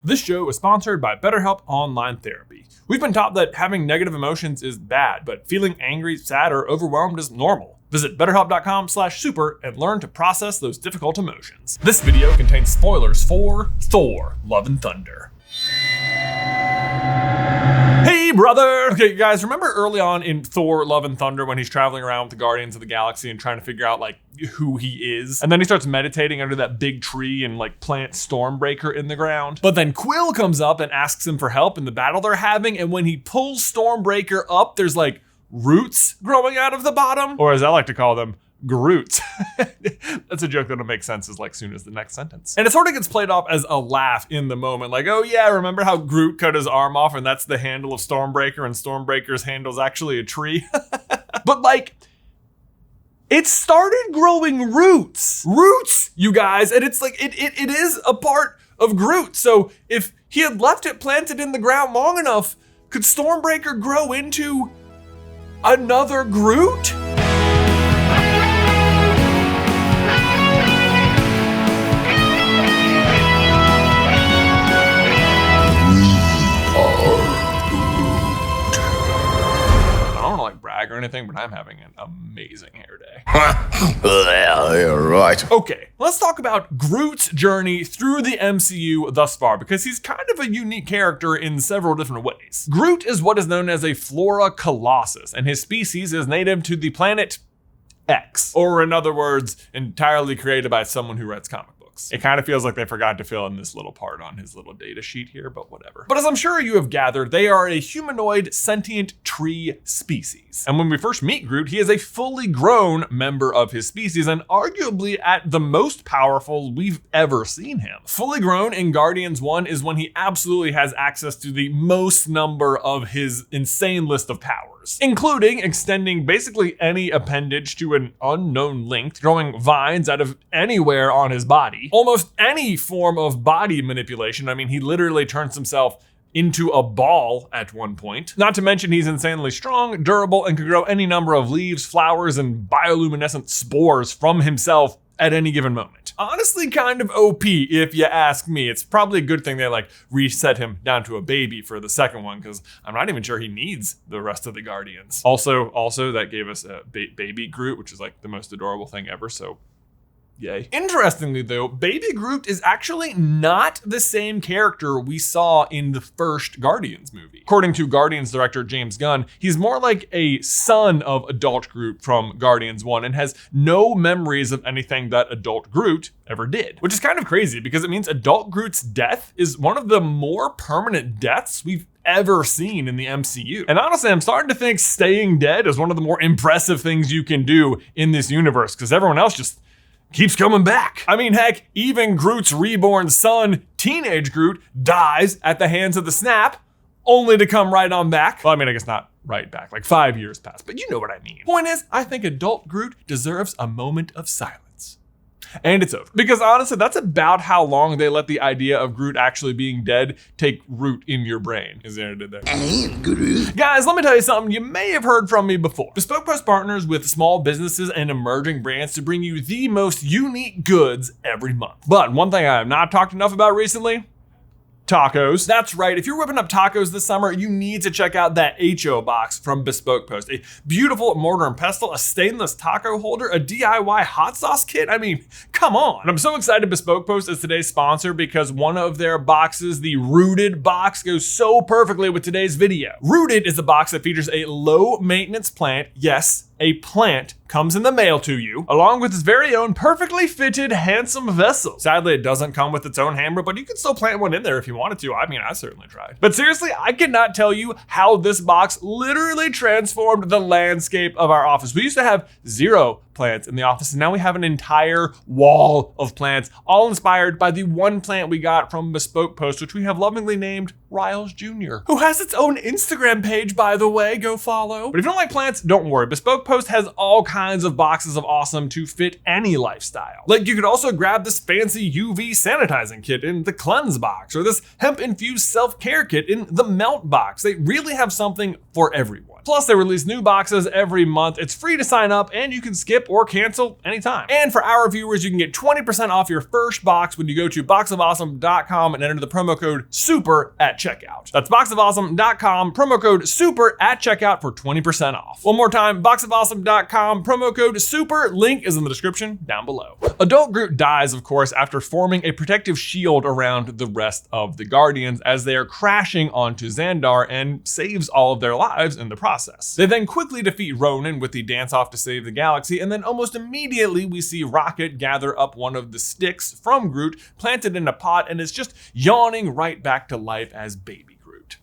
This show is sponsored by BetterHelp Online Therapy. We've been taught that having negative emotions is bad, but feeling angry, sad, or overwhelmed is normal. Visit betterhelp.com/super and learn to process those difficult emotions. This video contains spoilers for Thor: Love and Thunder. Hey, brother! Okay, guys, remember early on in Thor: Love and Thunder when he's traveling around with the Guardians of the Galaxy and trying to figure out, who he is? And then he starts meditating under that big tree and, plants Stormbreaker in the ground. But then Quill comes up and asks him for help in the battle they're having, and when he pulls Stormbreaker up, there's, roots growing out of the bottom. Or as I like to call them, Groots. That's a joke that'll make sense as soon as the next sentence. And it sort of gets played off as a laugh in the moment. Oh yeah, remember how Groot cut his arm off and that's the handle of Stormbreaker and Stormbreaker's handle's actually a tree? But it started growing roots. Roots, you guys. And it's it is a part of Groot. So if he had left it planted in the ground long enough, could Stormbreaker grow into another Groot? Brag or anything, but I'm having an amazing hair day. Yeah, you're right. Okay, let's talk about Groot's journey through the MCU thus far, because he's kind of a unique character in several different ways. Groot is what is known as a flora colossus, and his species is native to the planet X, or in other words, entirely created by someone who writes comic books. It kind of feels like they forgot to fill in this little part on his little data sheet here, but whatever. But as I'm sure you have gathered, they are a humanoid sentient tree species. And when we first meet Groot, he is a fully grown member of his species and arguably at the most powerful we've ever seen him. Fully grown in Guardians 1 is when he absolutely has access to the most number of his insane list of powers, including extending basically any appendage to an unknown length, growing vines out of anywhere on his body, almost any form of body manipulation. I mean, he literally turns himself into a ball at one point. Not to mention he's insanely strong, durable, and can grow any number of leaves, flowers, and bioluminescent spores from himself at any given moment. Honestly, kind of OP if you ask me. It's probably a good thing they reset him down to a baby for the second one, because I'm not even sure he needs the rest of the Guardians. Also that gave us a baby Groot, which is the most adorable thing ever, so yay. Interestingly though, Baby Groot is actually not the same character we saw in the first Guardians movie. According to Guardians director James Gunn, he's more like a son of adult Groot from Guardians 1 and has no memories of anything that adult Groot ever did. Which is kind of crazy because it means adult Groot's death is one of the more permanent deaths we've ever seen in the MCU. And honestly, I'm starting to think staying dead is one of the more impressive things you can do in this universe, because everyone else just keeps coming back. I mean, heck, even Groot's reborn son, teenage Groot, dies at the hands of the Snap, only to come right on back. Well, I mean, I guess not right back, 5 years passed, but you know what I mean. Point is, I think adult Groot deserves a moment of silence. And it's over. Because honestly, that's about how long they let the idea of Groot actually being dead take root in your brain. Is there did there? Guys, let me tell you something you may have heard from me before. Bespoke Post partners with small businesses and emerging brands to bring you the most unique goods every month. But one thing I have not talked enough about recently: tacos. That's right, if you're whipping up tacos this summer, you need to check out that HO box from Bespoke Post. A beautiful mortar and pestle, a stainless taco holder, a DIY hot sauce kit. I mean, come on. And I'm so excited Bespoke Post is today's sponsor because one of their boxes, the Rooted box, goes so perfectly with today's video. Rooted is a box that features a low maintenance plant. Yes, a plant comes in the mail to you, along with its very own perfectly fitted, handsome vessel. Sadly, it doesn't come with its own hammer, but you can still plant one in there if you wanted to. I mean, I certainly tried. But seriously, I cannot tell you how this box literally transformed the landscape of our office. We used to have 0 plants in the office, and now we have an entire wall of plants, all inspired by the one plant we got from Bespoke Post, which we have lovingly named Riles Jr., who has its own Instagram page, by the way. Go follow. But if you don't like plants, don't worry. Bespoke Post has all kinds of boxes of awesome to fit any lifestyle. Like, you could also grab this fancy UV sanitizing kit in the Cleanse box, or this hemp-infused self-care kit in the Melt box. They really have something for everyone. Plus, they release new boxes every month. It's free to sign up, and you can skip or cancel anytime. And for our viewers, you can get 20% off your first box when you go to boxofawesome.com and enter the promo code SUPER at checkout. That's boxofawesome.com, promo code SUPER at checkout for 20% off. One more time, boxofawesome.com, promo code SUPER. Link is in the description down below. Adult Groot dies, of course, after forming a protective shield around the rest of the Guardians as they are crashing onto Xandar, and saves all of their lives in the process. They then quickly defeat Ronan with the dance-off to save the galaxy, and then almost immediately we see Rocket gather up one of the sticks from Groot, planted in a pot, and is just yawning right back to life as baby Groot.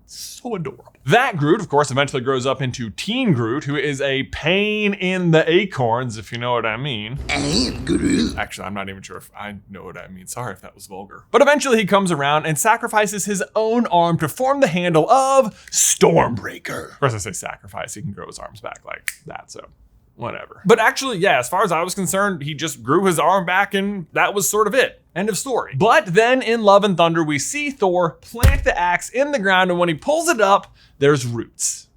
So adorable. That Groot, of course, eventually grows up into Teen Groot, who is a pain in the acorns, if you know what I mean. Actually, I'm not even sure if I know what I mean. Sorry if that was vulgar. But eventually he comes around and sacrifices his own arm to form the handle of Stormbreaker. Of course, I say sacrifice. He can grow his arms back like that, so whatever. But actually, yeah, as far as I was concerned, he just grew his arm back and that was sort of it. End of story. But then in Love and Thunder, we see Thor plant the axe in the ground, and when he pulls it up, there's roots.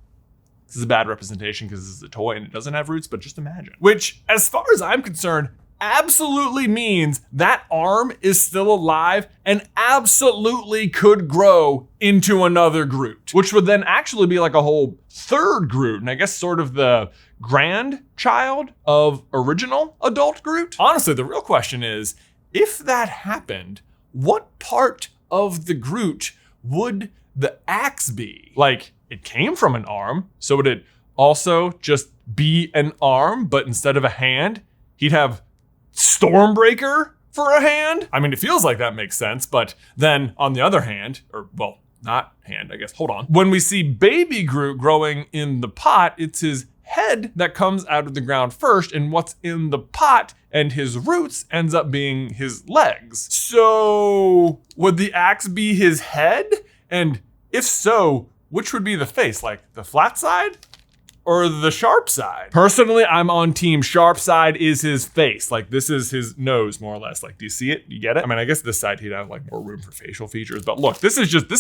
This is a bad representation because this is a toy and it doesn't have roots, but just imagine. Which, as far as I'm concerned, absolutely means that arm is still alive and absolutely could grow into another Groot, which would then actually be like a whole third Groot, and I guess sort of the grandchild of original adult Groot. Honestly, the real question is, if that happened, what part of the Groot would the axe be? Like, it came from an arm, so would it also just be an arm, but instead of a hand, he'd have Stormbreaker for a hand? I mean, it feels like that makes sense, but then on the other hand, or well, not hand, I guess, hold on. When we see baby Groot growing in the pot, it's his head that comes out of the ground first, and what's in the pot and his roots ends up being his legs. So would the axe be his head? And if so, which would be the face? Like the flat side or the sharp side? Personally, I'm on team sharp side is his face. Like, this is his nose, more or less. Like, do you see it? You get it? I mean, I guess this side he'd have like more room for facial features, but look, this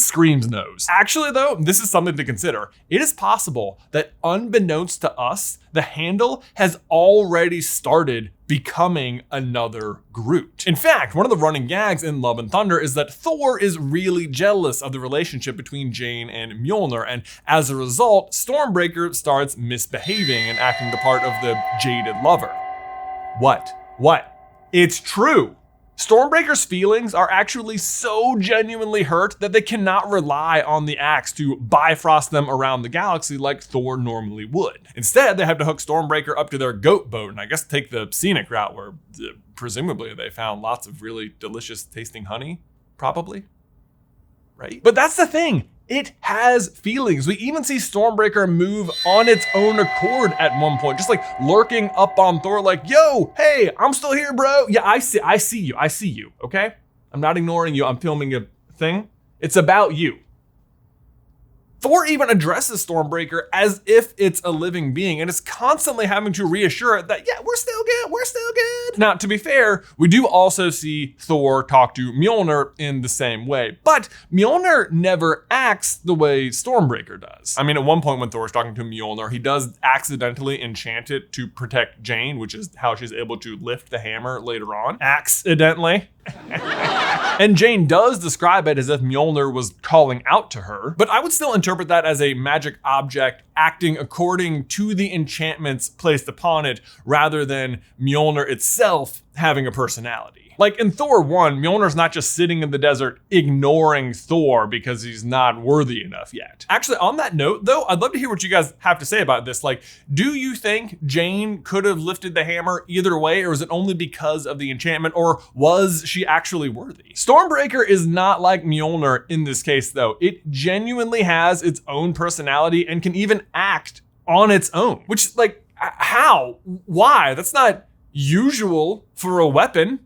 screams nose. Actually though, this is something to consider. It is possible that unbeknownst to us, the handle has already started becoming another Groot. In fact, one of the running gags in Love and Thunder is that Thor is really jealous of the relationship between Jane and Mjolnir, and as a result, Stormbreaker starts misbehaving and acting the part of the jaded lover. What? It's true. Stormbreaker's feelings are actually so genuinely hurt that they cannot rely on the axe to bifrost them around the galaxy like Thor normally would. Instead, they have to hook Stormbreaker up to their goat boat and I guess take the scenic route where presumably they found lots of really delicious tasting honey, probably, right? But that's the thing. It has feelings. We even see Stormbreaker move on its own accord at one point, just like lurking up on Thor like, yo, hey, I'm still here, bro. Yeah, I see you, okay? I'm not ignoring you, I'm filming a thing. It's about you. Thor even addresses Stormbreaker as if it's a living being and is constantly having to reassure it that, yeah, we're still good. Now, to be fair, we do also see Thor talk to Mjolnir in the same way, but Mjolnir never acts the way Stormbreaker does. I mean, at one point when Thor's talking to Mjolnir, he does accidentally enchant it to protect Jane, which is how she's able to lift the hammer later on. Accidentally. And Jane does describe it as if Mjolnir was calling out to her, but I would still interpret that as a magic object acting according to the enchantments placed upon it rather than Mjolnir itself having a personality. Like in Thor 1, Mjolnir's not just sitting in the desert ignoring Thor because he's not worthy enough yet. Actually, on that note though, I'd love to hear what you guys have to say about this. Like, do you think Jane could have lifted the hammer either way, or is it only because of the enchantment, or was she actually worthy? Stormbreaker is not like Mjolnir in this case though. It genuinely has its own personality and can even act on its own, which, like, how? Why? That's not usual for a weapon.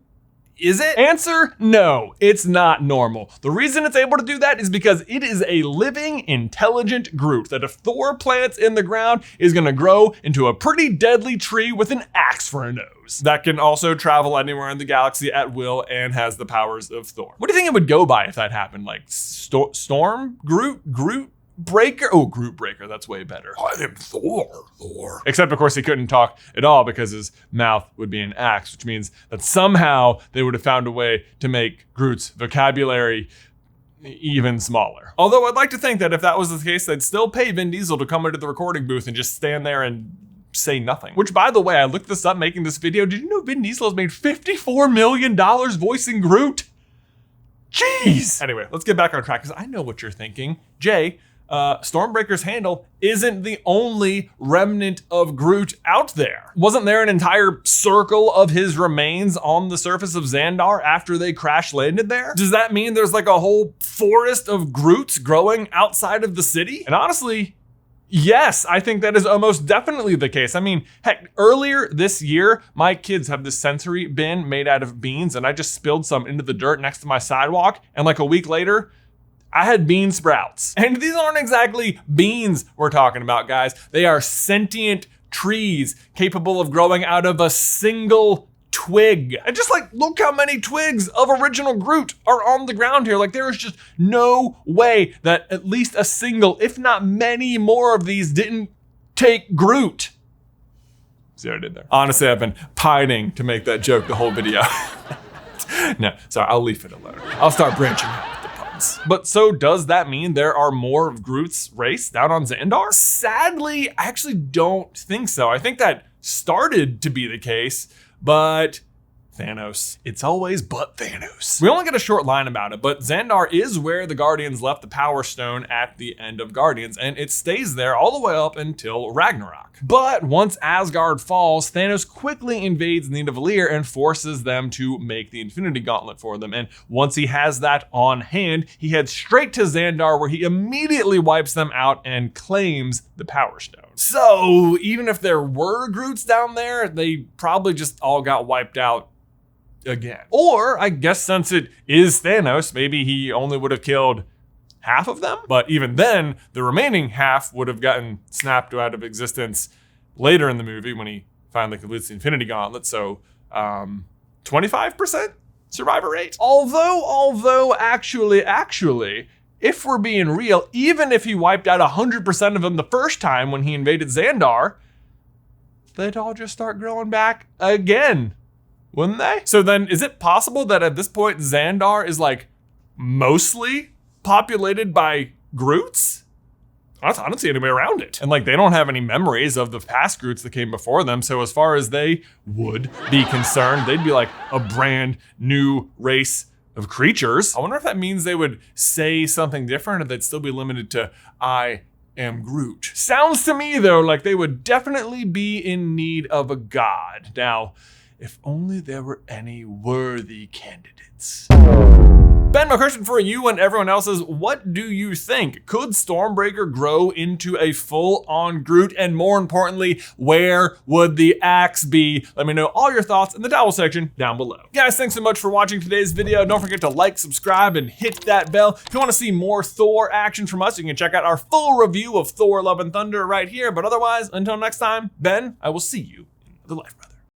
is it? Answer, no, it's not normal. The reason it's able to do that is because it is a living, intelligent Groot that if Thor plants in the ground is gonna grow into a pretty deadly tree with an axe for a nose. That can also travel anywhere in the galaxy at will and has the powers of Thor. What do you think it would go by if that happened? Like Storm? Groot Breaker? Oh, Groot Breaker, that's way better. I am Thor. Except, of course, he couldn't talk at all because his mouth would be an axe, which means that somehow they would have found a way to make Groot's vocabulary even smaller. Although I'd like to think that if that was the case, they'd still pay Vin Diesel to come into the recording booth and just stand there and say nothing. Which, by the way, I looked this up making this video. Did you know Vin Diesel has made $54 million voicing Groot? Jeez! Anyway, let's get back on track because I know what you're thinking. Jay, Stormbreaker's handle isn't the only remnant of Groot out there. Wasn't there an entire circle of his remains on the surface of Xandar after they crash landed there? Does that mean there's like a whole forest of Groots growing outside of the city? And honestly, yes, I think that is almost definitely the case. I mean, heck, earlier this year, my kids have this sensory bin made out of beans and I just spilled some into the dirt next to my sidewalk. And like a week later, I had bean sprouts. And these aren't exactly beans we're talking about, guys. They are sentient trees capable of growing out of a single twig. And just like, look how many twigs of original Groot are on the ground here. Like there is just no way that at least a single, if not many more of these didn't take Groot. See what I did there? Honestly, I've been pining to make that joke the whole video. No, sorry, I'll leave it alone. I'll start branching out. But so does that mean there are more of Groot's race down on Xandar? Sadly, I actually don't think so. I think that started to be the case, but Thanos. It's always but Thanos. We only get a short line about it, but Xandar is where the Guardians left the Power Stone at the end of Guardians, and it stays there all the way up until Ragnarok. But once Asgard falls, Thanos quickly invades Nidavellir and forces them to make the Infinity Gauntlet for them. And once he has that on hand, he heads straight to Xandar where he immediately wipes them out and claims the Power Stone. So even if there were Groots down there, they probably just all got wiped out again. Or I guess since it is Thanos, maybe he only would have killed half of them. But even then, the remaining half would have gotten snapped out of existence later in the movie when he finally completes the Infinity Gauntlet. So 25% survivor rate. Although actually, if we're being real, even if he wiped out 100% of them the first time when he invaded Xandar, they'd all just start growing back again. Wouldn't they? So then is it possible that at this point Xandar is like mostly populated by Groots? I don't see any way around it. And like they don't have any memories of the past Groots that came before them. So as far as they would be concerned, they'd be like a brand new race of creatures. I wonder if that means they would say something different or they'd still be limited to I am Groot. Sounds to me though like they would definitely be in need of a god. Now, if only there were any worthy candidates. Ben, my question for you and everyone else is, what do you think? Could Stormbreaker grow into a full-on Groot? And more importantly, where would the axe be? Let me know all your thoughts in the towel section down below. Guys, thanks so much for watching today's video. Don't forget to like, subscribe, and hit that bell. If you want to see more Thor action from us, you can check out our full review of Thor Love and Thunder right here. But otherwise, until next time, Ben, I will see you in the life, brother.